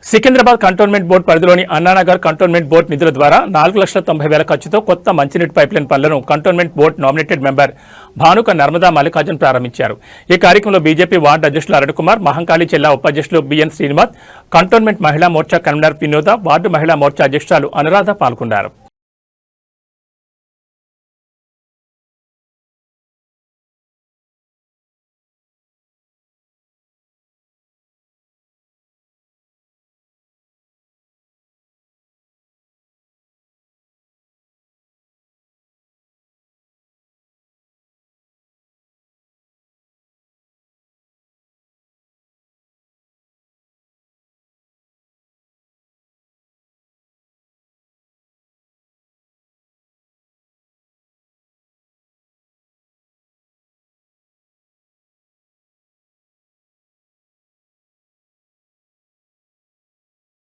Secunderabad cantonment board పరిధిలోని Anna Nagar cantonment board నిధుల ద్వారా 4,90,000 ఖర్చుతో కొత్త మంచినీటి పైప్లైన్ పనులను cantonment board nominated member Bhanuka Narmada Mallikarjun ప్రారంభించారు. ఈ కార్యక్రమంలో బీజేపీ వార్డు అధ్యక్షులు అరుణ్ కుమార్, మహంకాళి జిల్లా ఉపాధ్యక్షులు బిఎన్ శ్రీనివాస్, కంటోన్మెంట్ మహిళా మోర్చా కన్వీనర్ వినోద, వార్డు మహిళా మోర్చా అధ్యక్షురాలు అనురాధ పాల్గొన్నారు.